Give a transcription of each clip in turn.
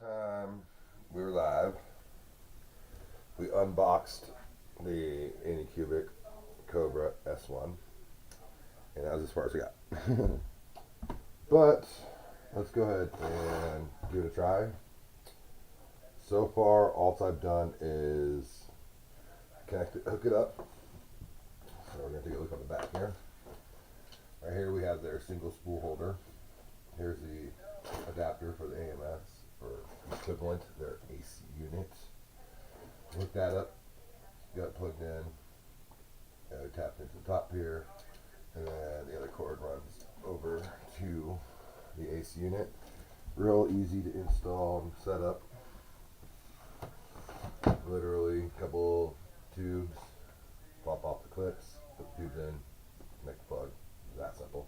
time we were live, we unboxed the Anycubic Cobra S1, and that was as far as we got. But let's go ahead and give it a try. So far, all I've done is connect it, hook it up. So we're going to take a look on the back here. Right here we have their single spool holder. Here's the adapter for the AMS, or equivalent, their AC unit. Hook that up, got it plugged in, tapped into the top here, and then the other cord runs over to the AC unit. Real easy to install and set up. Literally a couple tubes, pop off the clips, put the tubes in, connect the plug. That simple.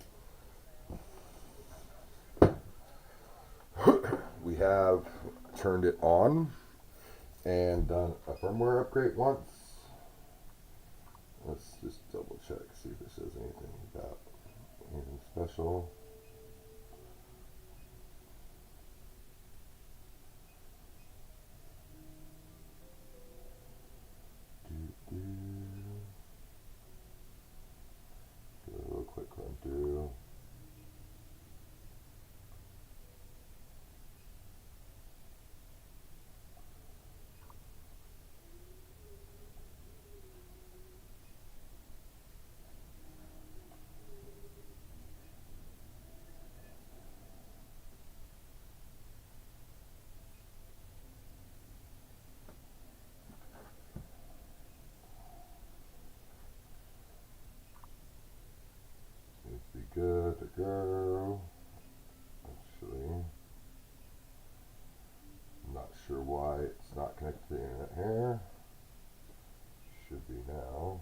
We have turned it on and done a firmware upgrade once. Let's just double check, see if it says anything about anything special. Do a real quick run through. Seems to be good to go. Actually, I'm not sure why it's not connected to the internet here. Should be now.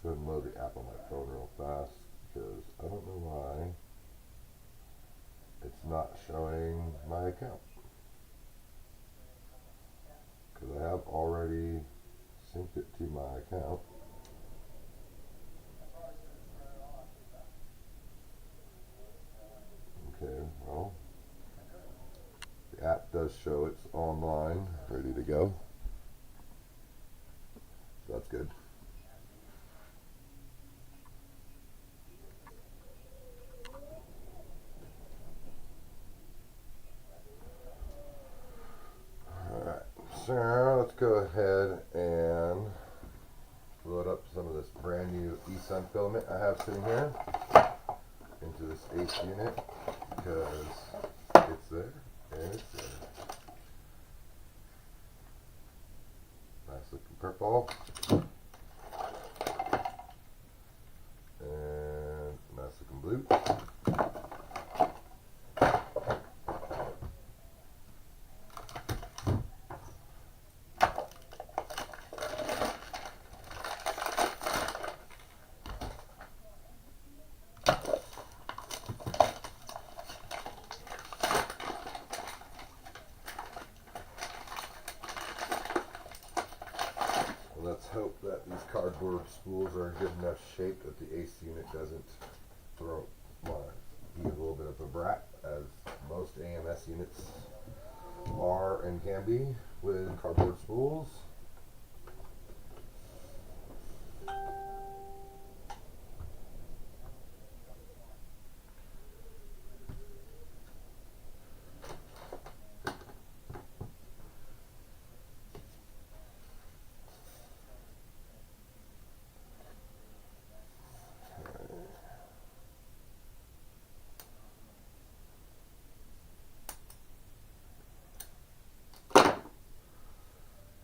Go ahead and load the app on my phone real fast because I don't know why it's not showing my account. Because I have already synced it to my account. Okay, well, the app does show it's online, ready to go. So that's good. Alright, so let's go ahead and load up some of this brand new eSun filament I have sitting here into this AC unit because it's there and it's there. Nice looking purple and nice looking blue. Let's hope that these cardboard spools are in good enough shape that the AC unit doesn't be a little bit of a brat, as most AMS units are and can be with cardboard spools.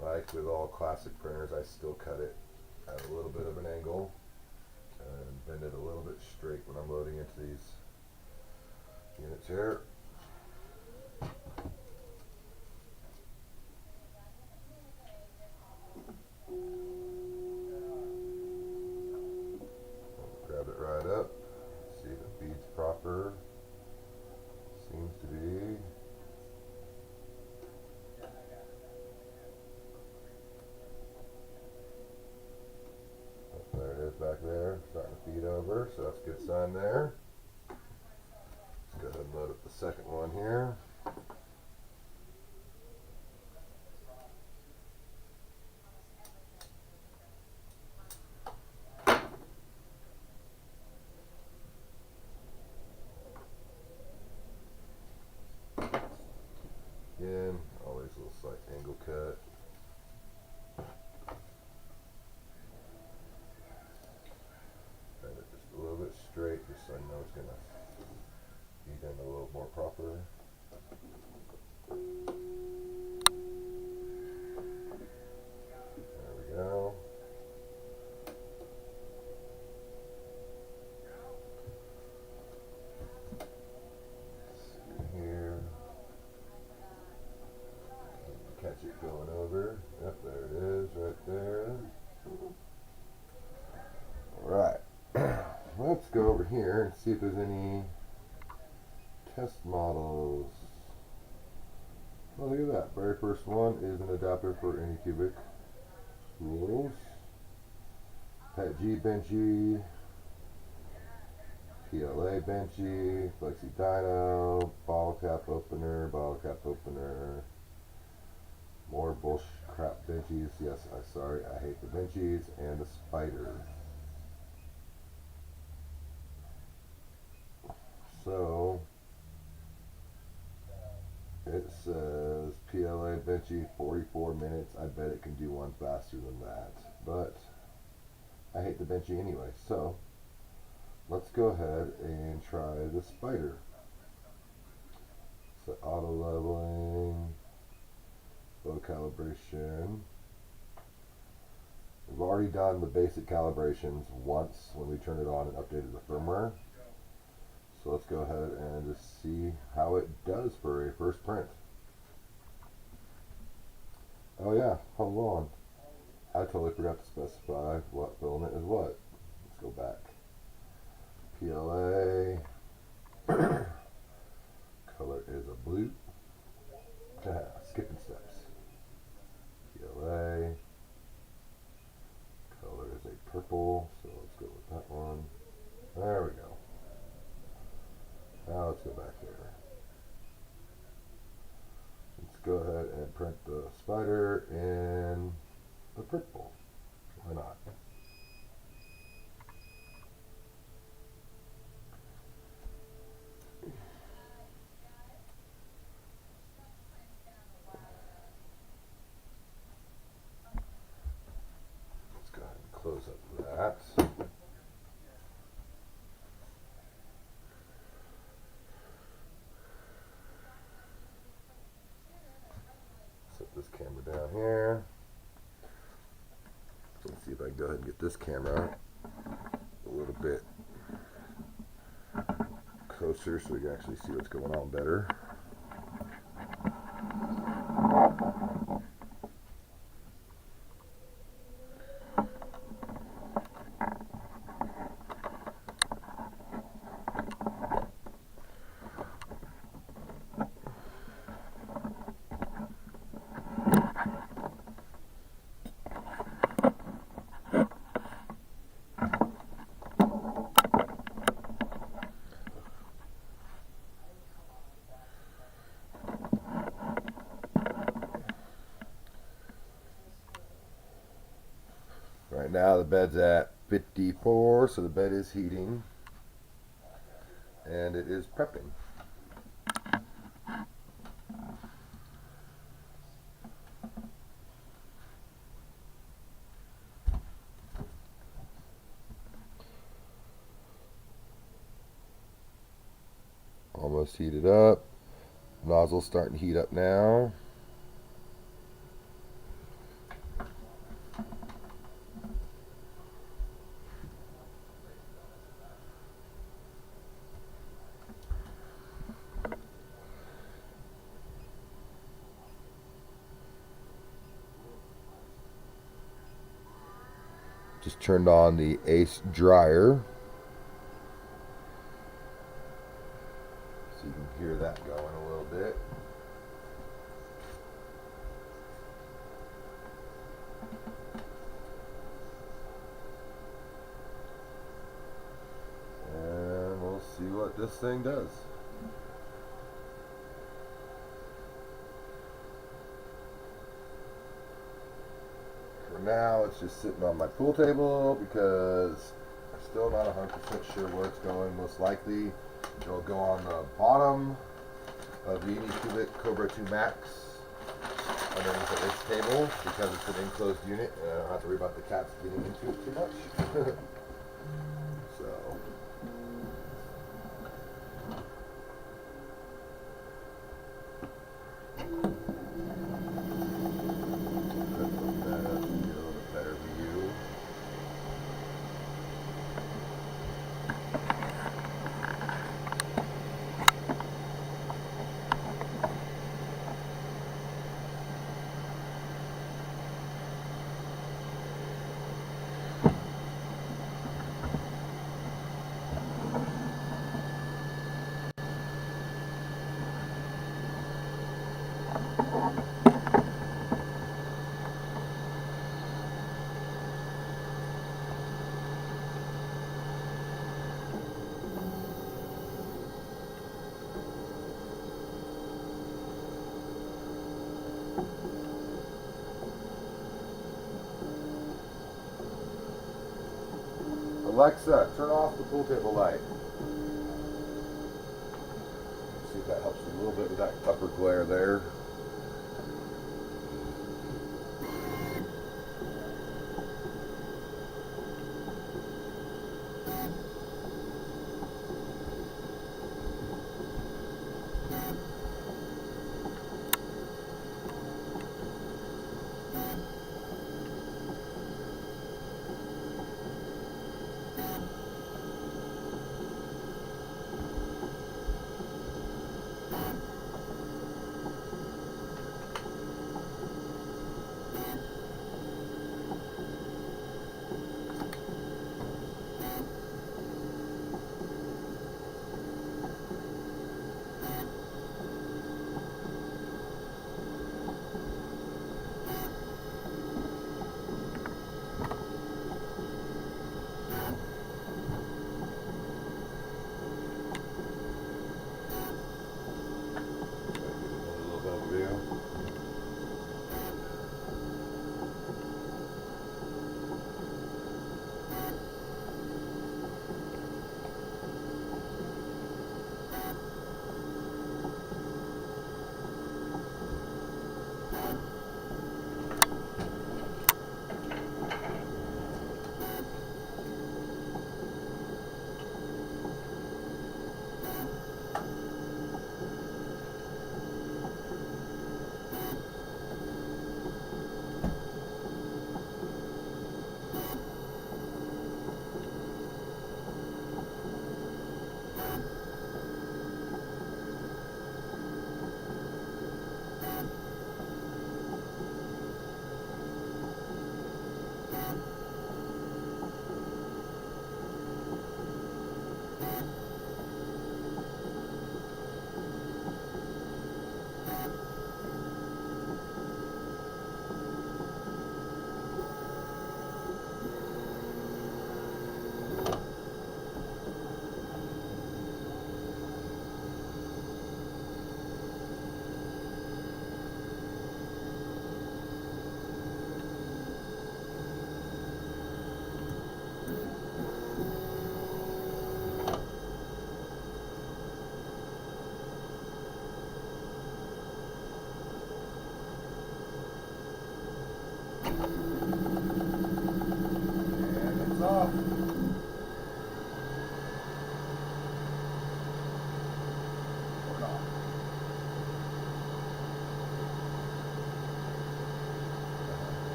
Like with all classic printers, I still cut it at a little bit of an angle and bend it a little bit straight when I'm loading into these units here. Grab it right up, see if it feeds proper. Seems to be. Good sign there. Let's go ahead and load up the second one here. Again, always a little slight angle cut. Bend it just a little bit straight, just so I know it's gonna be done a little more proper. There we go. See here. Catch it going over. Yep, there it is, right there. Alright. Let's go over here and see if there's any test models. Oh, look at that. Very first one is an adapter for Anycubic tools. Pet G Benchy, PLA Benchy, Flexi Dyno, bottle cap opener, more bullshit crap Benchies. Yes, sorry, I hate the Benchies, and the spider. So it says PLA Benchy 44 minutes. I bet it can do one faster than that, but I hate the Benchy anyway. So let's go ahead and try the spider. So auto leveling, low calibration. We've already done the basic calibrations once when we turned it on and updated the firmware. So let's go ahead and just see how it does for a first print. Oh yeah, hold on. I totally forgot to specify what filament is what. Let's go back. PLA. Color is a blue. Skipping steps. PLA. Color is a purple. So let's go with that one. There we go. Now let's go back here. Let's go ahead and print the spider in the purple. Why not? Let's go ahead and close up that. Set this camera down here. Let's see if I can go ahead and get this camera a little bit closer so we can actually see what's going on better. Right now the bed's at 54, so the bed is heating and it is prepping. Almost heated up. Nozzle's starting to heat up now. Just turned on the Ace dryer. So you can hear that going a little bit. what this thing does. For now, it's just sitting on my pool table because I'm still not 100% sure where it's going. Most likely, it'll go on the bottom of the Anycubic Cobra 2 Max underneath the ice table because it's an enclosed unit and I don't have to worry about the cats getting into it too much. So. Alexa, turn off the pool table light. See if that helps a little bit with that upper glare there.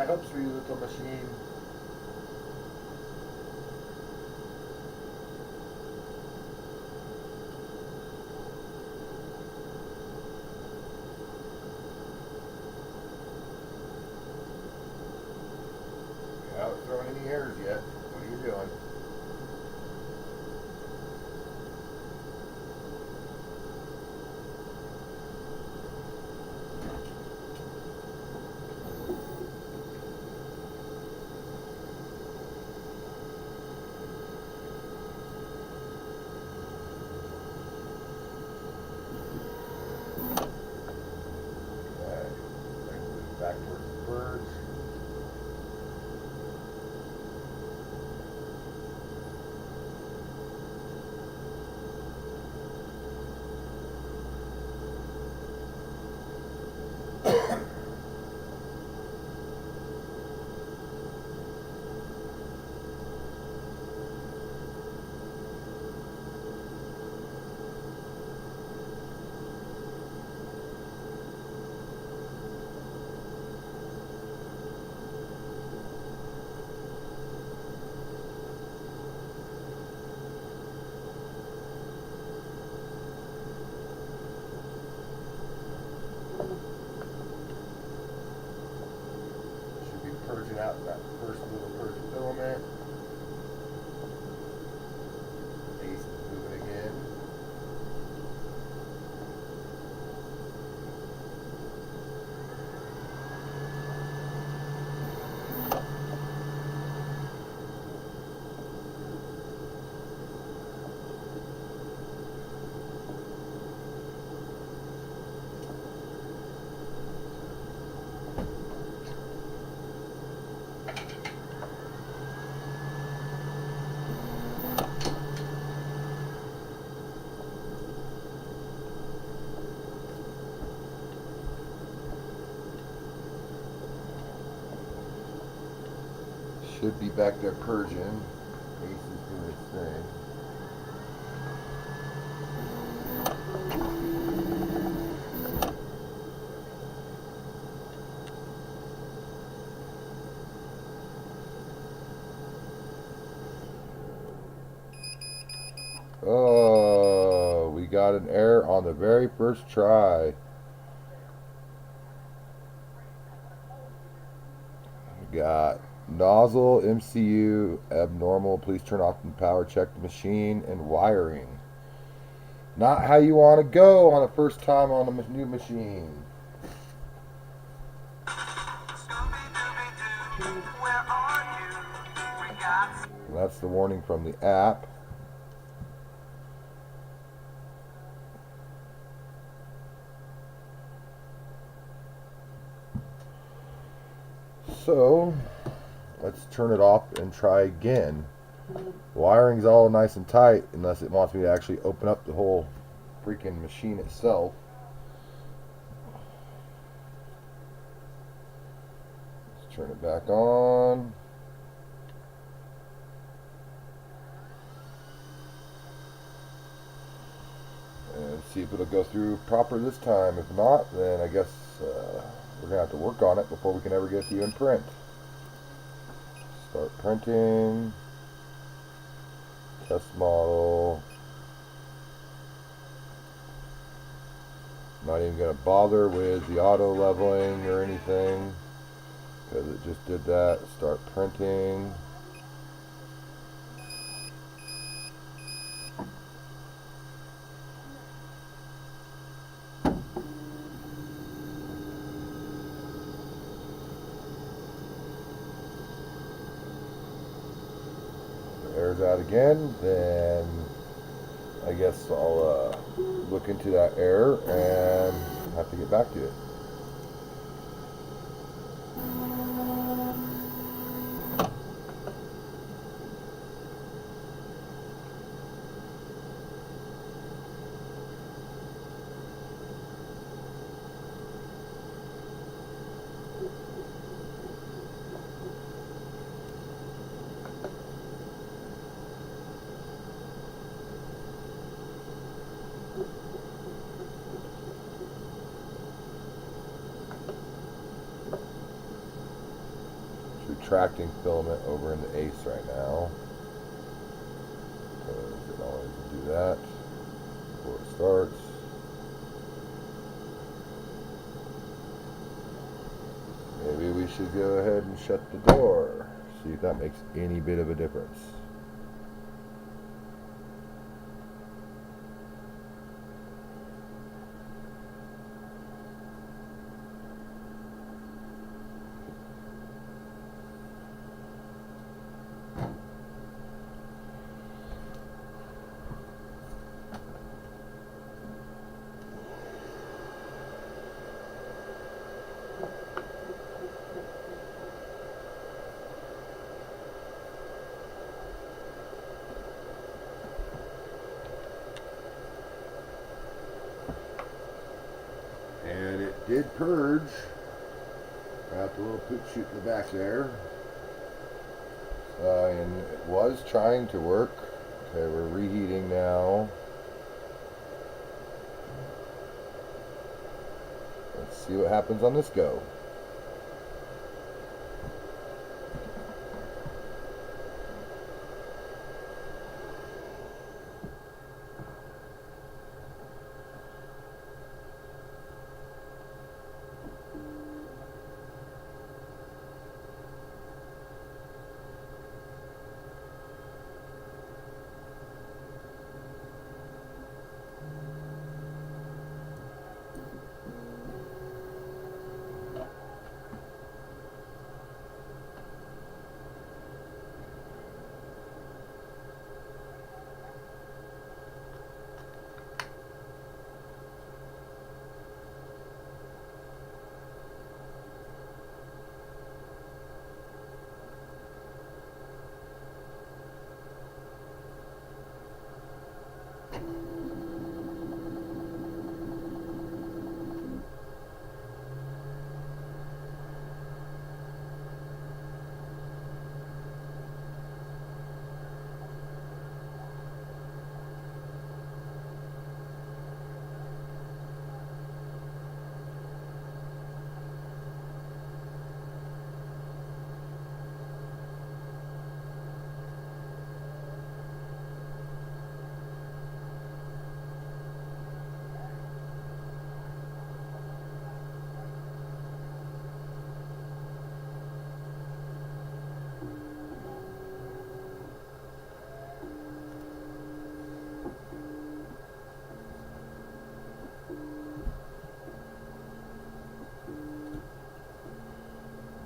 hopes for you, little machine. You haven't thrown any airs yet. What are you doing? Back towards the birds. Should be purging out that first little purge filament. Ace is moving again. Should be back there purging. Ace is doing its thing. Oh, we got an error on the very first try. We got nozzle MCU abnormal. Please turn off and power check the machine and wiring. Not how you want to go on the first time on a new machine. And that's the warning from the app. So let's turn it off and try again. Wiring's all nice and tight unless it wants me to actually open up the whole freaking machine itself. Let's turn it back on. And see if it'll go through proper this time. If not, then I guess we're going to have to work on it before we can ever get to you in print. Start printing. Test model. Not even going to bother with the auto leveling or anything because it just did that. Start printing. Airs out again, then I guess I'll look into that error and have to get back to it. retracting filament over in the ace right now. Because it always do that before it starts. Maybe we should go ahead and shut the door. See if that makes any bit of a difference. And it did purge. Got the little poop shoot in the back there. And it was trying to work. Okay, we're reheating now. Let's see what happens on this go.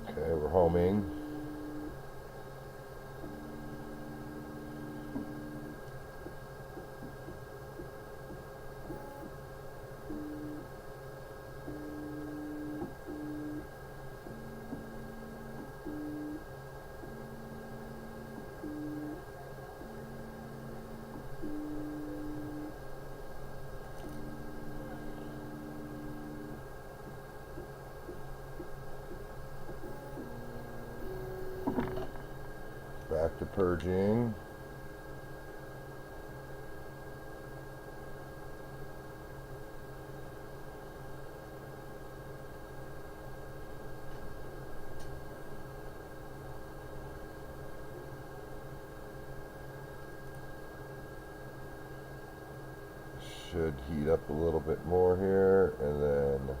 Okay, we're homing. Back to purging. Should heat up a little bit more here and then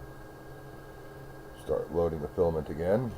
start loading the filament again.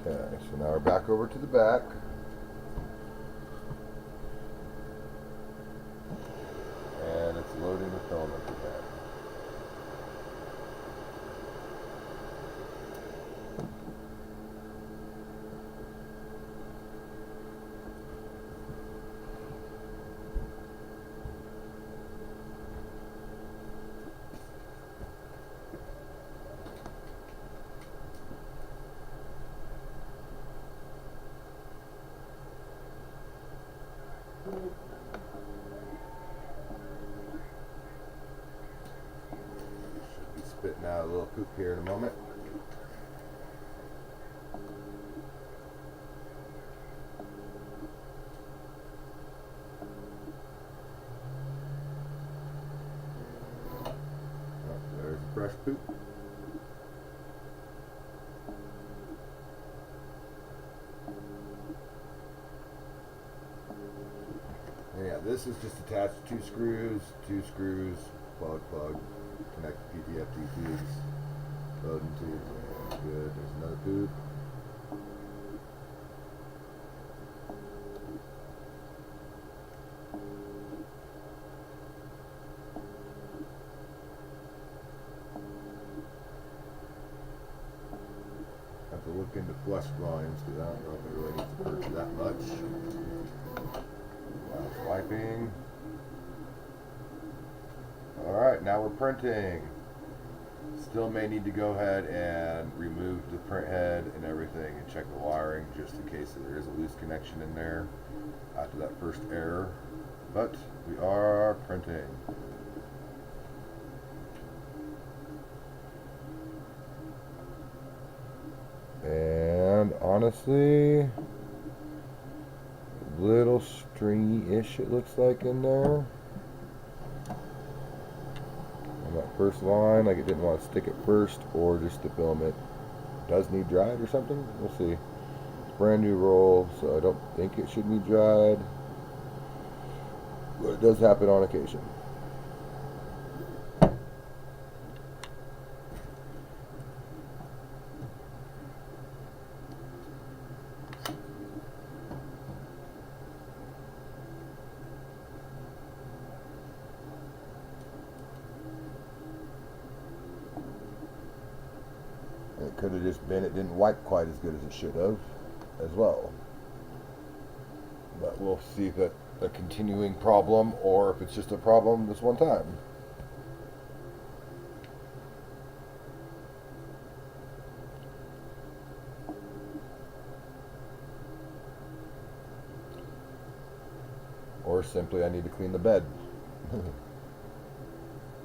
Okay, so now we're back over to the back. And it's loading the filament again. spitting out a little poop here in a moment. Oh, there's a fresh poop. And yeah, this is just attached to two screws, plug, connect the PTFT tubes, loading tubes. Yeah, good. There's another poop. Have to look into flush volumes because I don't know if it really needs to purge that much. Wiping. Alright, now we're printing. Still may need to go ahead and remove the print head and everything and check the wiring just in case there is a loose connection in there after that first error. But we are printing. And honestly, little stringy-ish it looks like in there. On that first line, like it didn't want to stick it first, or just the filament does need dried or something. We'll see. It's a brand new roll, so I don't think it should be dried, but it does happen on occasion. It could have just been it didn't wipe quite as good as it should have as well. But we'll see if that's a continuing problem or if it's just a problem this one time. Or simply I need to clean the bed.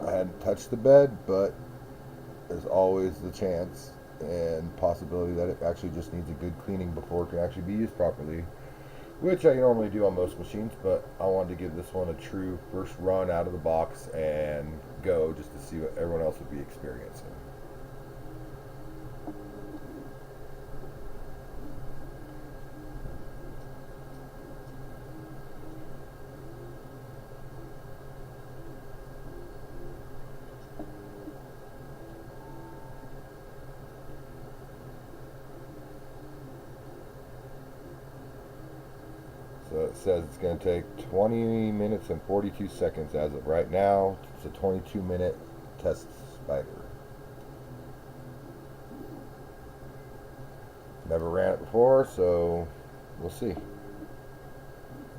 I hadn't touched the bed, but there's always the chance and possibility that it actually just needs a good cleaning before it can actually be used properly, which I normally do on most machines, but I wanted to give this one a true first run out of the box and go just to see what everyone else would be experiencing. So it says it's going to take 20 minutes and 42 seconds as of right now. It's a 22-minute test spider. Never ran it before, so we'll see.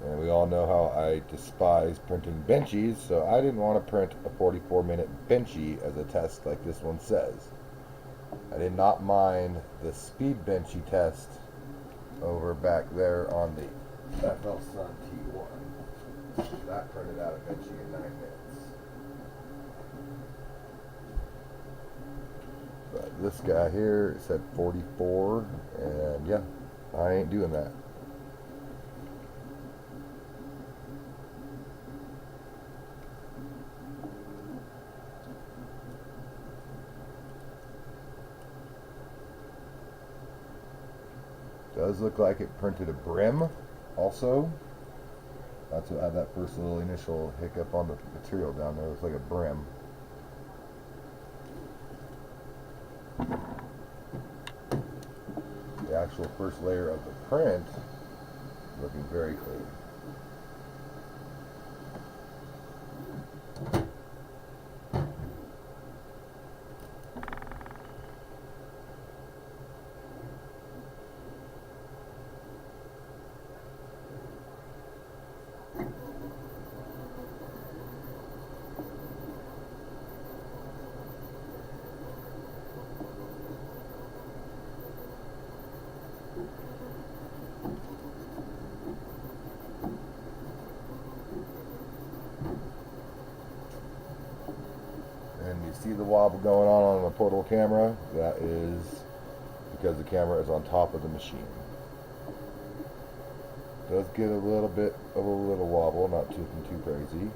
And we all know how I despise printing benchies, so I didn't want to print a 44-minute benchy as a test like this one says. I did not mind the speed benchy test over back there on the FL Sun T1. That printed out a benchy in 9 minutes. But this guy here said 44, and yeah, I ain't doing that. Does look like it printed a brim also. That's what had that first little initial hiccup on the material down there. It looks like a brim. The actual first layer of the print looking very clean. wobble going on a portable camera. That is because the camera is on top of the machine. Does get a little bit of a little wobble, not too crazy.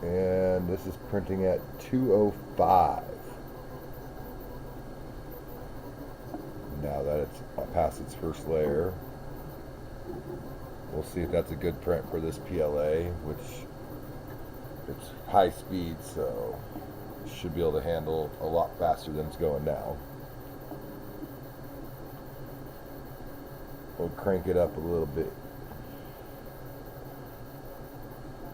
And this is printing at 205. Now that it's past its first layer, we'll see if that's a good print for this PLA, which it's high speed, so it should be able to handle a lot faster than it's going now. We'll crank it up a little bit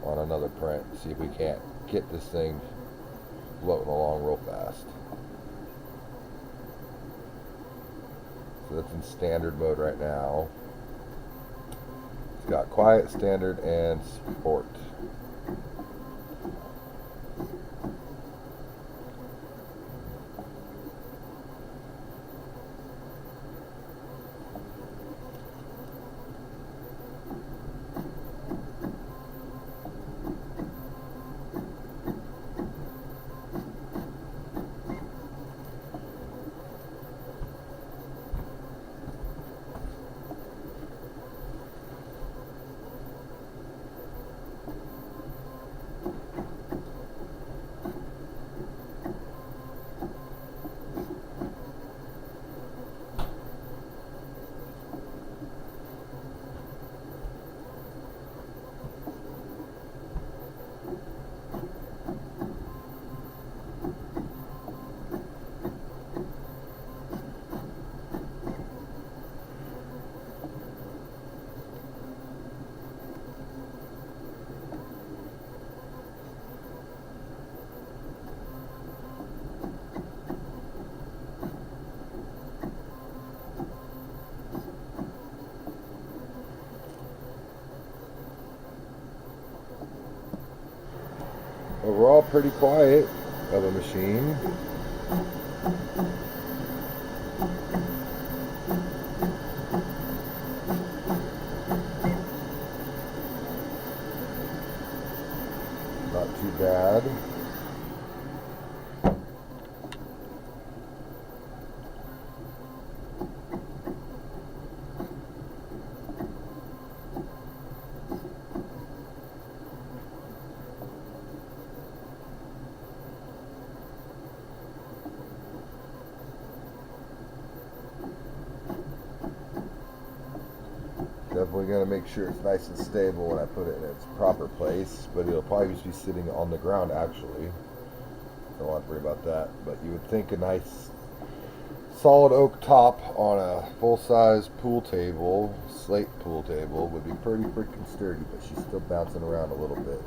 on another print, see if we can't get this thing floating along real fast. So that's in standard mode right now. It's got quiet, standard, and sport. Overall, pretty quiet of a machine. Not too bad. Definitely going to make sure it's nice and stable when I put it in its proper place, but it'll probably just be sitting on the ground actually. Don't want to worry about that, but you would think a nice solid oak top on a full-size pool table, slate pool table, would be pretty freaking sturdy, but she's still bouncing around a little bit.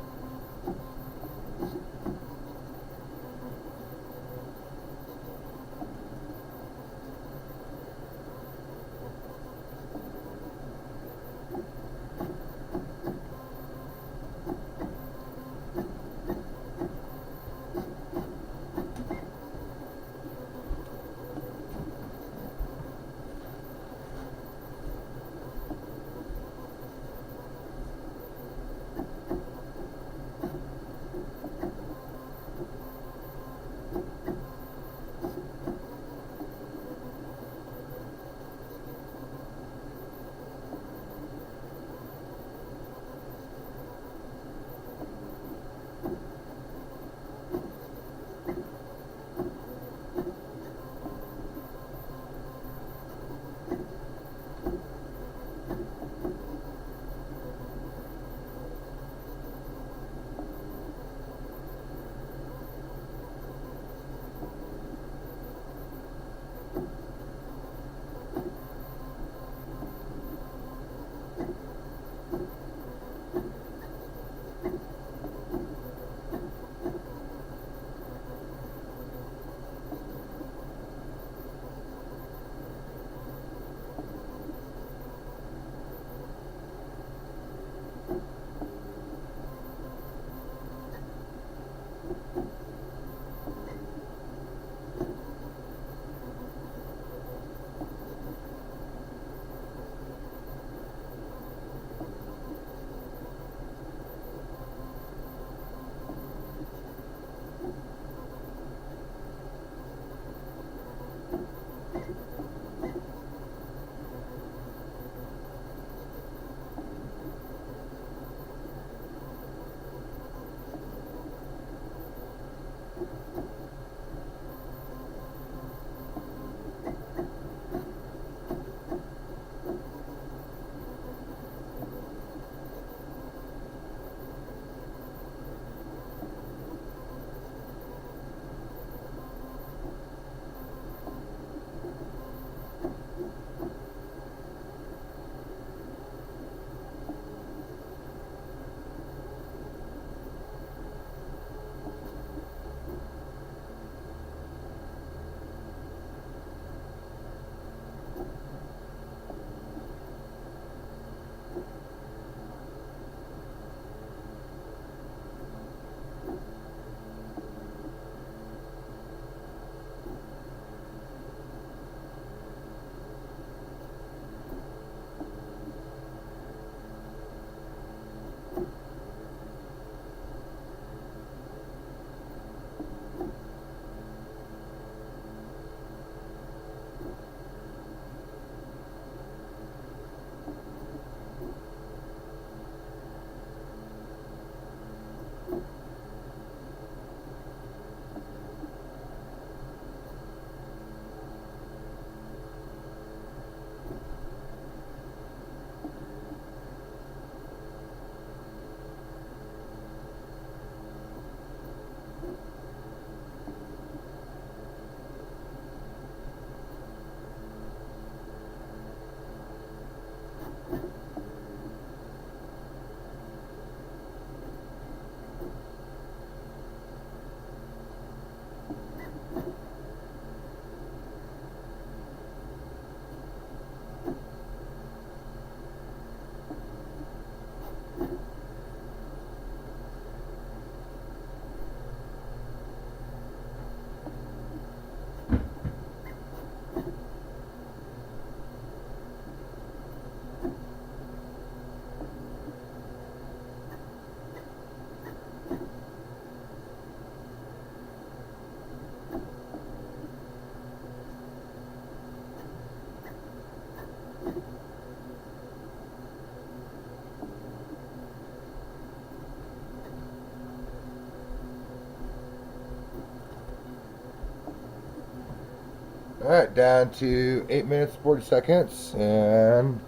Alright, down to 8 minutes 40 seconds, and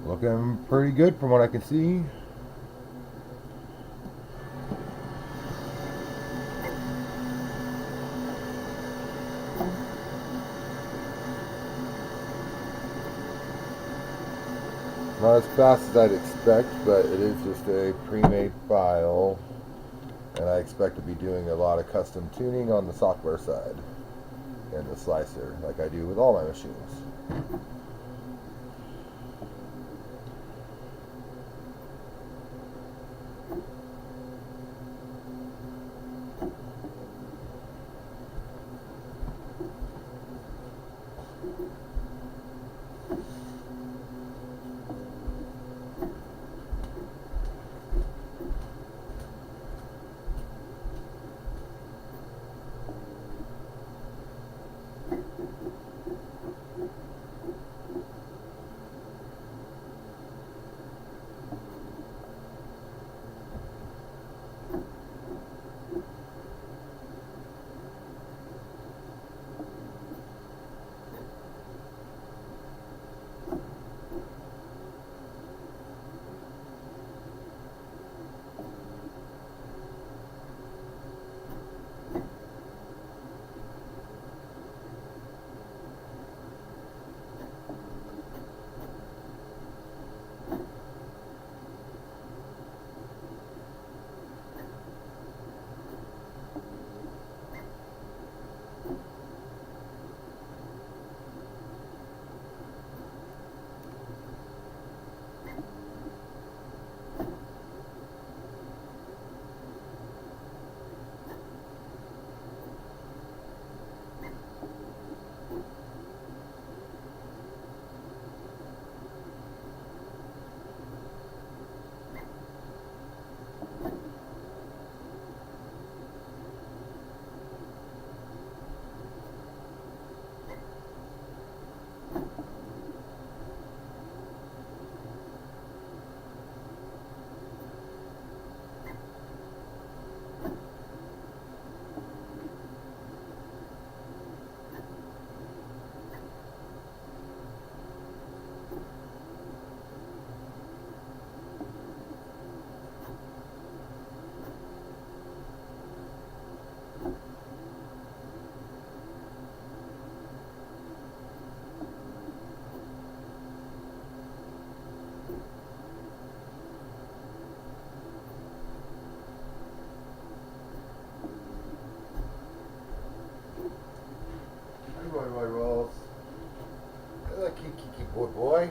looking pretty good from what I can see. Not as fast as I'd expect, but it is just a pre-made file, and I expect to be doing a lot of custom tuning on the software side and the slicer, like I do with all my machines. Roy rolls. Look, kiki boy.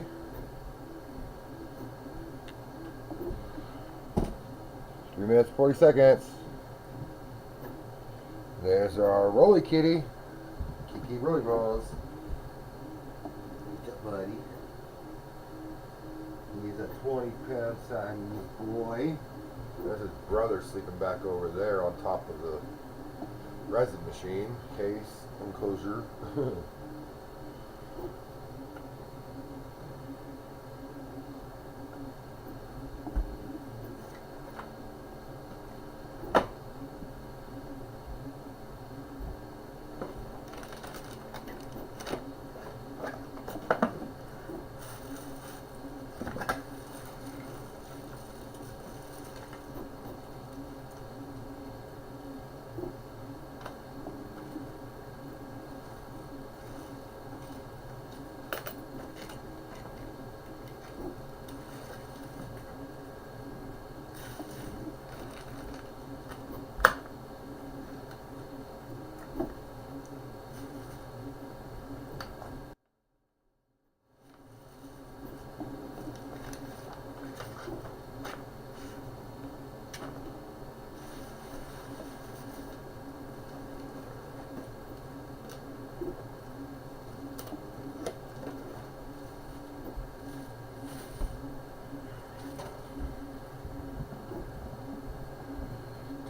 3 minutes 40 seconds. There's our Rolly Kitty. Kiki Rolly Rolls. What's up, buddy? He's a 20-pound Siamese boy. There's his brother sleeping back over there on top of the resin machine case enclosure.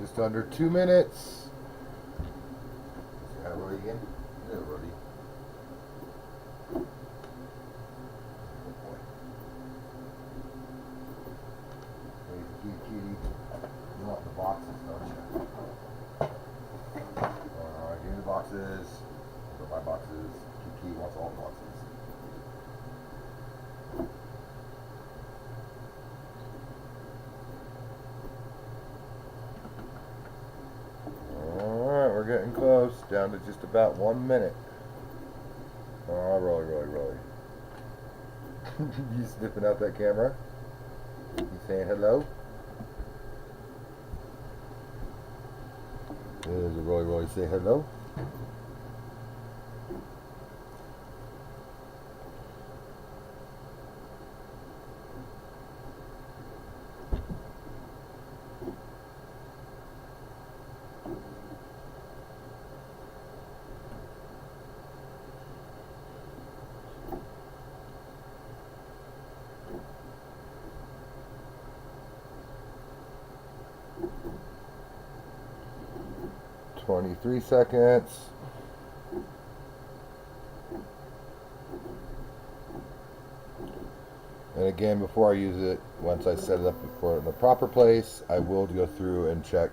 Just under 2 minutes. See how Roddy again? There, Roddy. Good boy. There's the kitty. You want the boxes, don't you? Alright, give me the boxes. Where are my boxes? getting close, down to just about 1 minute. Oh, rolly. You sniffing out that camera? You saying hello? There's a rolly, say hello. "23 seconds. And again, before I use it, once I set it up in the proper place, I will go through and check,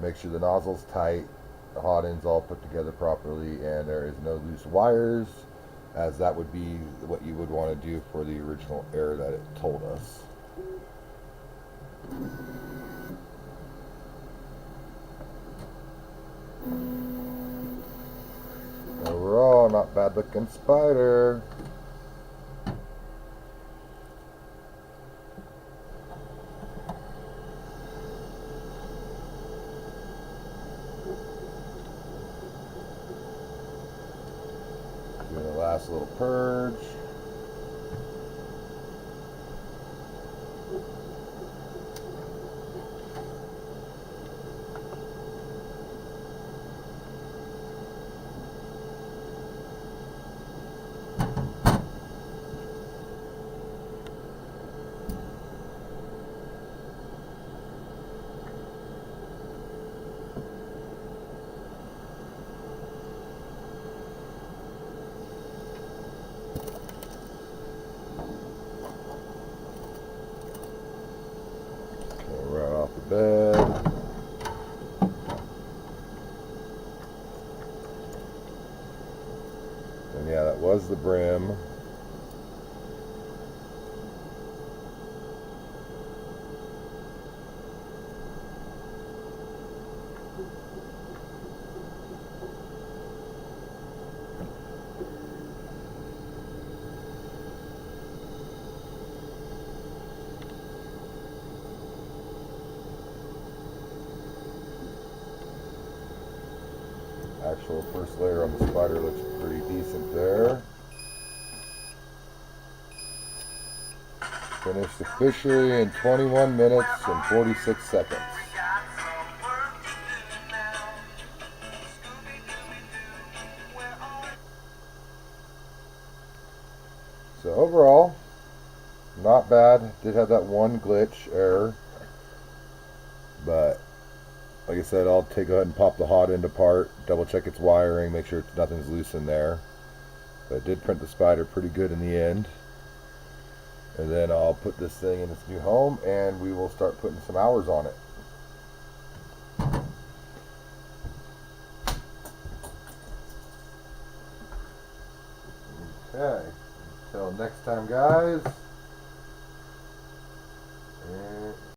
make sure the nozzle's tight, the hot end's all put together properly, and there is no loose wires, as that would be what you would want to do for the original error that it told us. Overall, not bad looking spider. Doing the last little purge. Right off the bed. And yeah, that was the brim. Actual first layer on the spider looks pretty decent there. Finished officially in 21 minutes and 46 seconds. So overall, not bad. Did have that one glitch error, but like I said, I'll go ahead and pop the hot end apart, double check its wiring, make sure nothing's loose in there. But it did print the spider pretty good in the end. And then I'll put this thing in its new home, and we will start putting some hours on it. Okay, until next time, guys.